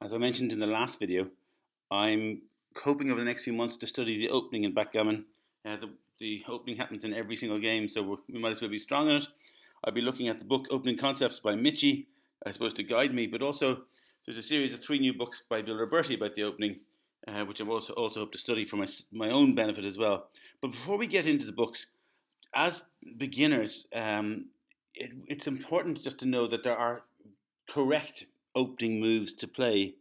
As I mentioned in the last video, I'm hoping over the next few months to study the opening in backgammon. The opening happens in every single game, so we might as well be strong in it. I'll be looking at the book Opening Concepts by Michi, I suppose, to guide me, but also there's a series of 3 new books by Bill Roberti about the opening, which I also hope to study for my own benefit as well. But before we get into the books, as beginners, it's important just to know that there are correct opening moves to play,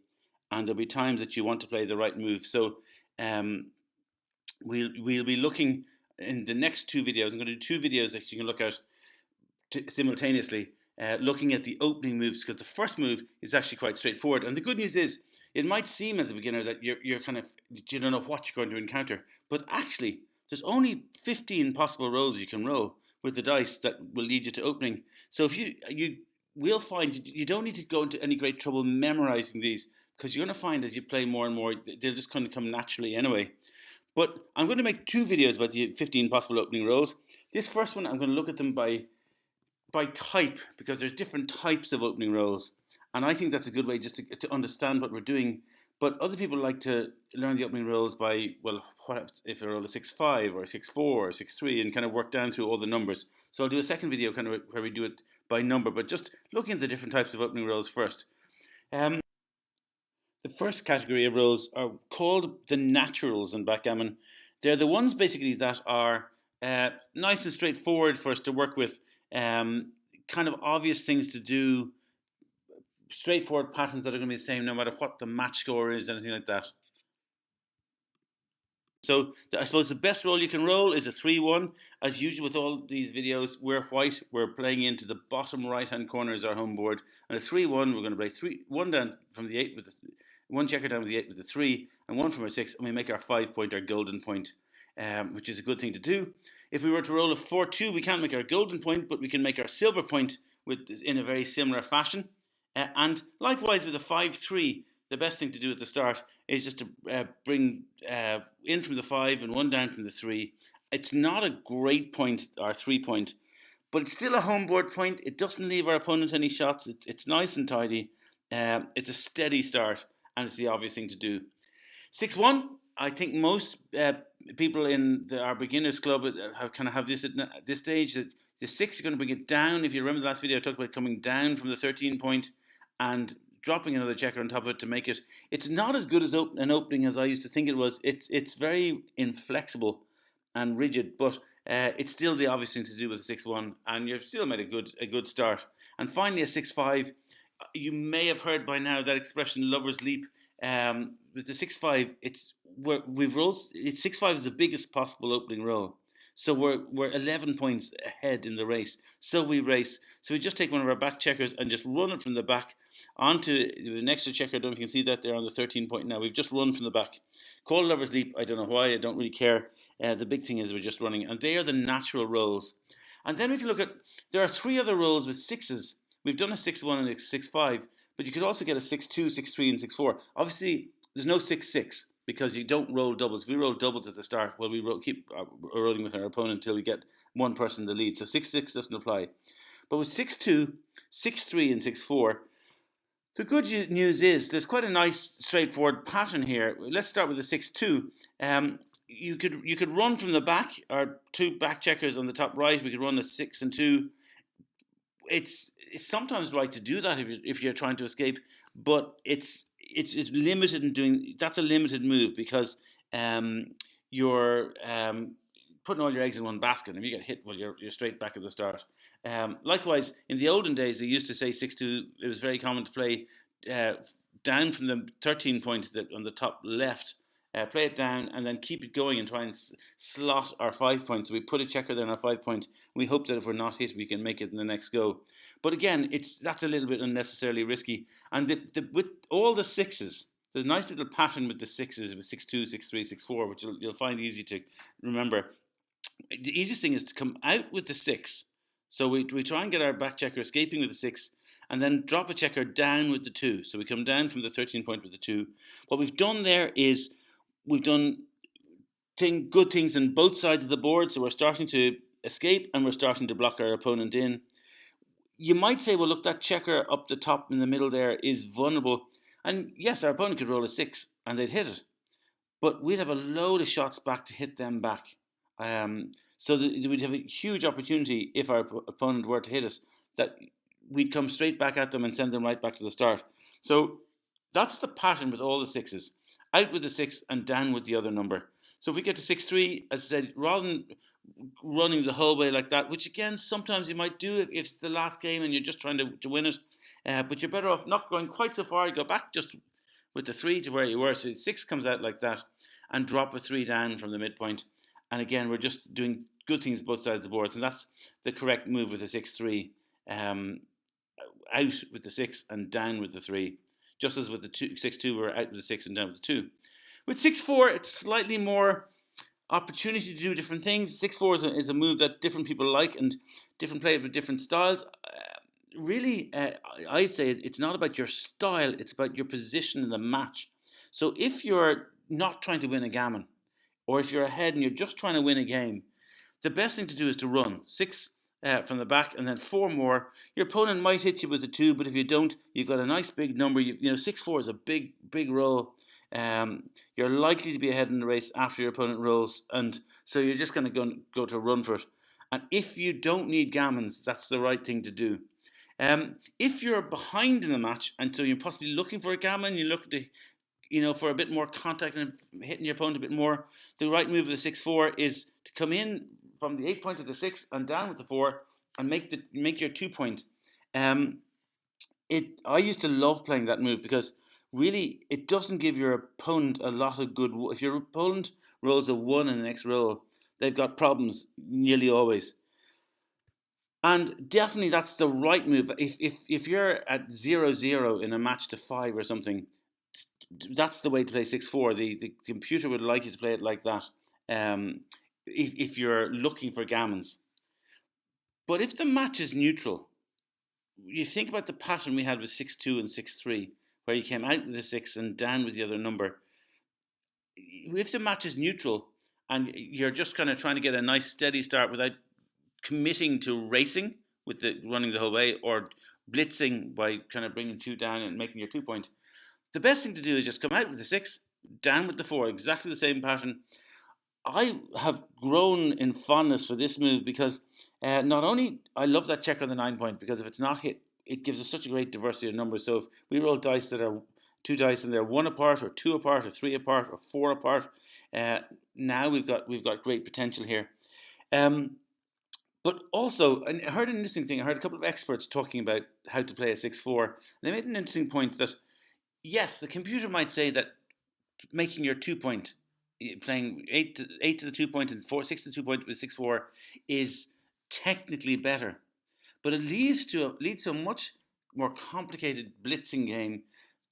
and there'll be times that you want to play the right move. So um, we'll be looking in the next 2 videos. I'm going to do 2 videos that you can look at simultaneously, looking at the opening moves, because the first move is actually quite straightforward. And the good news is, it might seem as a beginner that you don't know what you're going to encounter, but actually there's only 15 possible rolls you can roll with the dice that will lead you to opening. So if you will find you don't need to go into any great trouble memorizing these, because you're going to find as you play more and more, they'll just kind of come naturally anyway. But I'm going to make 2 videos about the 15 possible opening rolls. This first one, I'm going to look at them by type, because there's different types of opening rolls, and I think that's a good way just to understand what we're doing. But other people like to learn the opening rolls by, well, what if I roll a 6-5 or a 6-4 or 6-3, and kind of work down through all the numbers. So I'll do a second video kind of where we do it by number, but just looking at the different types of opening rolls first. The first category of rolls are called the naturals in backgammon. They're the ones basically that are nice and straightforward for us to work with, kind of obvious things to do, straightforward patterns that are going to be the same no matter what the match score is, anything like that. So I suppose the best roll you can roll is a 3-1. As usual with all these videos, we're white. We're playing into the bottom right-hand corner as our home board. And a 3-1, we're going to play 1 down from the 8 with 1 checker down with the 8 with the 3, and 1 from our 6, and we make our 5 point our golden point, which is a good thing to do. If we were to roll a 4-2, we can't make our golden point, but we can make our silver point in a very similar fashion. And likewise with a 5-3, the best thing to do at the start is just to bring in from the 5 and 1 down from the 3. It's not a great point, our 3 point, but it's still a home board point. It doesn't leave our opponent any shots. It's nice and tidy. It's a steady start, and it's the obvious thing to do. 6-1, I think most people in our beginners club have this at this stage, that the 6 are going to bring it down. If you remember the last video, I talked about coming down from the 13 point and dropping another checker on top of it to make it. It's not as good as an opening as I used to think it was. It's very inflexible and rigid, but it's still the obvious thing to do with a 6-1, and you've still made a good start. And finally, a 6-5. You may have heard by now that expression, "lover's leap." With the 6-5, we've rolled. 6-5 is the biggest possible opening roll, so we're 11 points ahead in the race. So we race. So we just take one of our back checkers and just run it from the back onto the extra checker. I don't know if you can see that there on the 13 point now. We've just run from the back. Called lover's leap. I don't know why. I don't really care. The big thing is we're just running, and they are the natural rolls. And then we can look at, there are 3 other rolls with 6s. We've done a 6-1 and a 6-5, but you could also get a 6-2, 6-3, and 6-4. Obviously, there's no 6-6 because you don't roll doubles. We roll doubles at the start. Well, we keep rolling with our opponent until we get one person in the lead. So 6-6 doesn't apply. But with 6-2, 6-3, and 6-4, the good news is there's quite a nice straightforward pattern here. Let's start with the 6-2. You could run from the back. Our 2 back checkers on the top right. We could run a 6 and 2. It's sometimes right to do that if you're trying to escape, but it's limited in doing. That's a limited move because you're putting all your eggs in one basket. And if you get hit, well, you're straight back at the start. Likewise, in the olden days, they used to say 6-2. It was very common to play down from the 13 point on the top left. Play it down and then keep it going and try and slot our 5 points. So we put a checker there on our 5 point. We hope that if we're not hit, we can make it in the next go. But again, that's a little bit unnecessarily risky. And with all the 6s, there's a nice little pattern with the 6s, with 6-2, 6-3, 6-4, which you'll find easy to remember. The easiest thing is to come out with the 6. So we try and get our back checker escaping with the 6, and then drop a checker down with the 2. So we come down from the 13 point with the 2. What we've done there is we've done good things on both sides of the board, so we're starting to escape and we're starting to block our opponent in. You might say, well, look, that checker up the top in the middle there is vulnerable. And yes, our opponent could roll a 6 and they'd hit it, but we'd have a load of shots back to hit them back. So we'd have a huge opportunity if our opponent were to hit us, that we'd come straight back at them and send them right back to the start. So that's the pattern with all the 6s. Out with the 6 and down with the other number. So if we get to 6-3, as I said, rather than running the whole way like that, which again, sometimes you might do if it's the last game and you're just trying to win it, but you're better off not going quite so far. You go back just with the 3 to where you were. So 6 comes out like that and drop a 3 down from the midpoint. And again, we're just doing good things both sides of the boards. And that's the correct move with the 6-3. Out with the 6 and down with the 3. Just as with the 6-2, we're out with the 6 and down with the 2. With 6-4, it's slightly more opportunity to do different things. 6-4 is a move that different people like, and different players with different styles. Really, I'd say it's not about your style, it's about your position in the match. So if you're not trying to win a gammon, or if you're ahead and you're just trying to win a game, the best thing to do is to run 6 from the back and then 4 more. Your opponent might hit you with the 2, but if you don't, you've got a nice big number. 6-4 is a big roll. You're likely to be ahead in the race after your opponent rolls, and so you're just going to go to run for it. And if you don't need gammons, that's the right thing to do. If you're behind in the match, and so you're possibly looking for a gammon, you're looking to, for a bit more contact and hitting your opponent a bit more, the right move of the 6-4 is to come in from the 8 point to the 6 and down with the 4 and make your 2 point. I used to love playing that move because really it doesn't give your opponent a lot of good. If your opponent rolls a 1 in the next roll, they've got problems nearly always. And definitely that's the right move. If you're at 0-0 in a match to 5 or something, that's the way to play 6-4. The computer would like you to play it like that. If you're looking for gammons. But if the match is neutral, you think about the pattern we had with 6-2 and 6-3, where you came out with the 6 and down with the other number. If the match is neutral and you're just kind of trying to get a nice steady start without committing to racing with the running the whole way or blitzing by kind of bringing 2 down and making your 2 point, the best thing to do is just come out with the 6, down with the 4, exactly the same pattern. I have grown in fondness for this move because not only I love that check on the 9 point, because if it's not hit, it gives us such a great diversity of numbers. So if we roll dice that are 2 dice and they're 1 apart or 2 apart or 3 apart or 4 apart, now we've got great potential here. But also, and I heard an interesting thing. I heard a couple of experts talking about how to play a 6-4. And they made an interesting point that, yes, the computer might say that making your 2 point, playing 8 to the 2 point and 6 to the 2 point with 6-4 is technically better. But it leads to a much more complicated blitzing game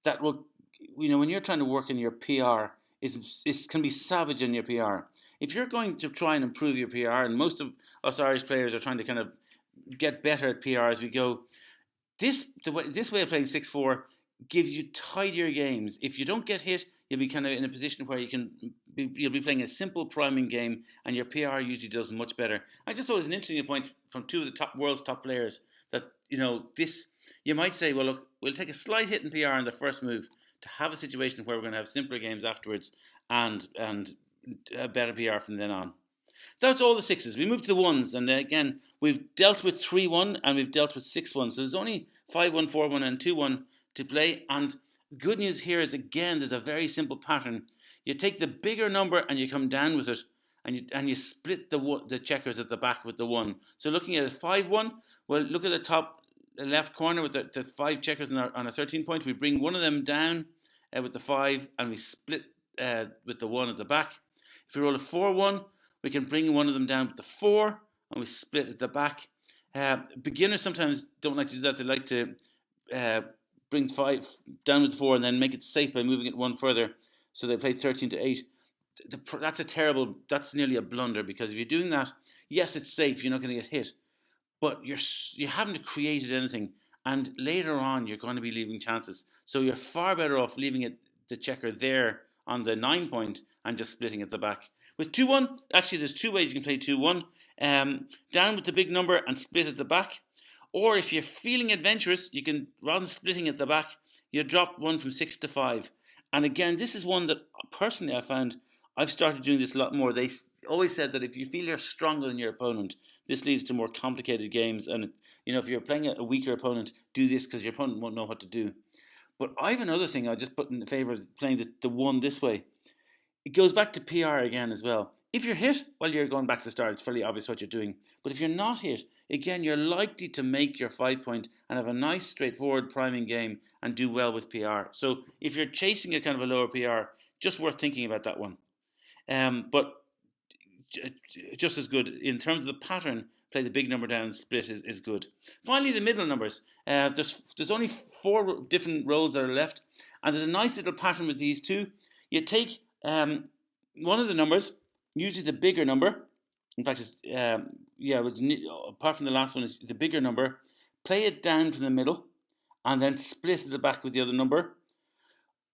that will, when you're trying to work in your PR, it can be savage in your PR. If you're going to try and improve your PR, and most of us Irish players are trying to kind of get better at PR as we go, this way of playing 6-4 gives you tidier games. If you don't get hit, you'll be kind of in a position where you'll be playing a simple priming game, and your PR usually does much better. I just thought it was an interesting point from 2 of the world's top players that this, you might say, well, look, we'll take a slight hit in PR in the first move to have a situation where we're going to have simpler games afterwards and a better PR from then on. That's all the 6s. We move to the 1s, and again, we've dealt with 3-1 and we've dealt with 6-1. So there's only 5-1, 4-1, and 2-1 to play. And good news here is, again, there's a very simple pattern. You take the bigger number and you come down with it, and you split the checkers at the back with the 1. So looking at a 5-1, well, look at the top left corner with the 5 checkers on a 13 point. We bring one of them down with the 5, and we split with the 1 at the back. If we roll a 4-1, we can bring one of them down with the 4, and we split at the back. Beginners sometimes don't like to do that. They like to bring 5 down with the 4 and then make it safe by moving it 1 further. So they play 13 to 8. That's nearly a blunder, because if you're doing that, yes, it's safe, you're not going to get hit, but you haven't created anything, and later on you're going to be leaving chances. So you're far better off leaving the checker there on the 9 point and just splitting at the back. With 2-1, actually there's 2 ways you can play 2-1. Down with the big number and split at the back. Or if you're feeling adventurous, you can, rather than splitting at the back, you drop one from 6 to 5. And again, this is one that personally I found I've started doing this a lot more. They always said that if you feel you're stronger than your opponent, this leads to more complicated games. And if you're playing a weaker opponent, do this because your opponent won't know what to do. But I have another thing I just put in favor of playing the one this way. It goes back to PR again as well. If you're hit, well, you're going back to the start. It's fairly obvious what you're doing. But if you're not hit, again, you're likely to make your 5 point and have a nice, straightforward priming game and do well with PR. So if you're chasing a kind of a lower PR, just worth thinking about that one. But just as good in terms of the pattern. Play the big number down split is good. Finally, the middle numbers. There's only 4 different rolls that are left, and there's a nice little pattern with these two. You take one of the numbers, usually the bigger number. In fact, apart from the last one, is the bigger number. Play it down from the middle, and then split at the back with the other number.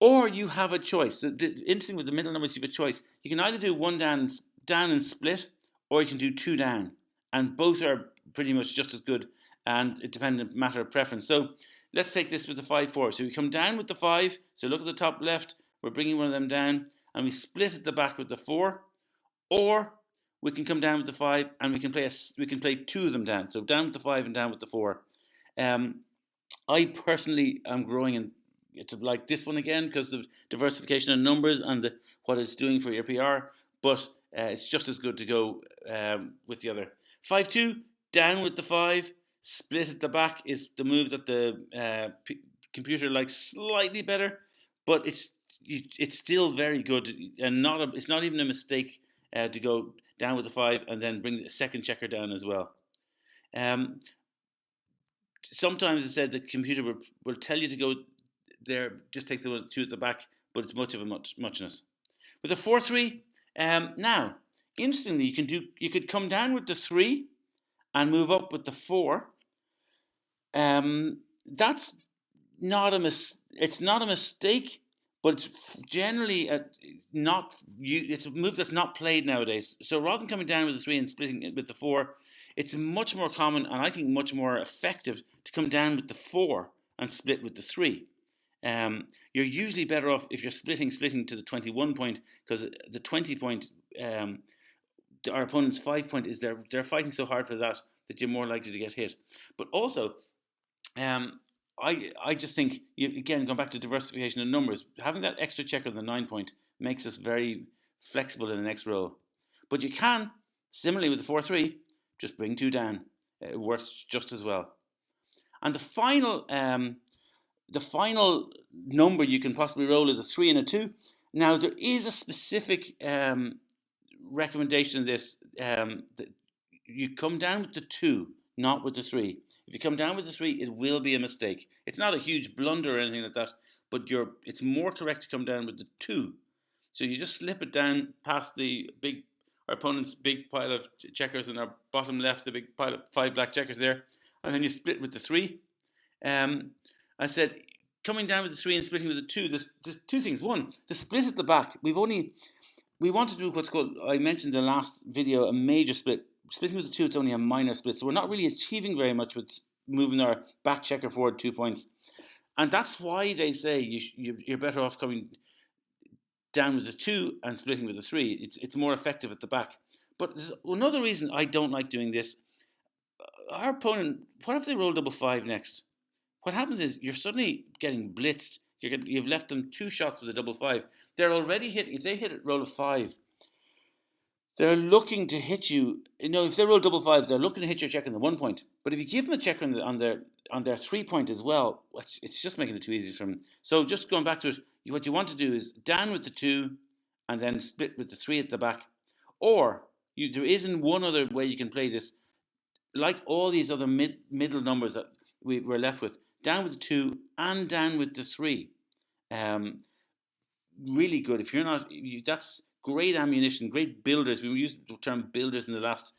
Or you have a choice. So the interesting with the middle numbers, you have a choice. You can either do 1 down and split, or you can do 2 down, and both are pretty much just as good. And it depends on a matter of preference. So let's take this with the 5-4. So we come down with the 5. So look at the top left. We're bringing one of them down, and we split at the back with the 4. Or we can come down with the 5, and we can play 2 of them down. So down with the 5 and down with the 4. I personally am growing to like this one again because of diversification of numbers and what it's doing for your PR. But it's just as good to go with the other. 5-2, down with the 5, split at the back is the move that the computer likes slightly better, but it's still very good and it's not even a mistake to go down with the 5 and then bring the second checker down as well. Sometimes it said the computer will tell you to go there, just take the 2 at the back, but it's much of a muchness. With the 4-3, now interestingly, you could come down with the 3 and move up with the 4. That's not it's not a mistake, but it's generally it's a move that's not played nowadays. So rather than coming down with the 3 and splitting it with the 4, it's much more common and I think much more effective to come down with the 4 and split with the 3. You're usually better off if you're splitting to the 21 point, because the 20 point, our opponent's 5 point is they're fighting so hard for that you're more likely to get hit. But also, I just think again going back to diversification of numbers, having that extra checker on the 9 point makes us very flexible in the next roll. But you can similarly with the 4-3 just bring 2 down. It works just as well. And the final number you can possibly roll is a 3 and a 2. Now there is a specific recommendation in this that you come down with the 2, not with the 3. If you come down with the 3, it will be a mistake. It's not a huge blunder or anything like that, but it's more correct to come down with the 2. So you just slip it down past our opponent's big pile of checkers in our bottom left, the big pile of 5 black checkers there, and then you split with the 3. I said coming down with the 3 and splitting with the 2. There's 2 things. One, the split at the back. We want to do what's called, I mentioned in the last video, a major split. Splitting with the 2, it's only a minor split, so we're not really achieving very much with moving our back checker forward 2 points. And that's why they say you're better off coming down with the 2 and splitting with the 3. It's more effective at the back. But there's another reason I don't like doing this. Our opponent, what if they roll double 5 next? What happens is you're suddenly getting blitzed. You've left them 2 shots with a double 5. They're already hit. If they hit a roll of 5, they're looking to hit you. If they roll double 5s, they're looking to hit your check on the 1 point. But if you give them a check on their 3 point as well, it's just making it too easy for them. So just going back to it, what you want to do is down with the 2 and then split with the 3 at the back. Or there isn't one other way you can play this. Like all these other middle numbers that we're left with, down with the 2 and down with the 3. Really good. If you're not, that's great ammunition, great builders. We used the term builders in the last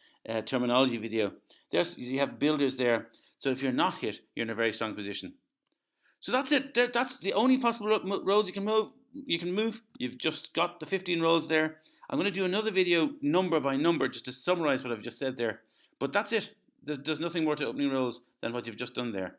terminology video. You have builders there. So if you're not hit, you're in a very strong position. So that's it. That's the only possible rolls you can move. You've just got the 15 rolls there. I'm going to do another video number by number just to summarize what I've just said there. But that's it. There's nothing more to opening rolls than what you've just done there.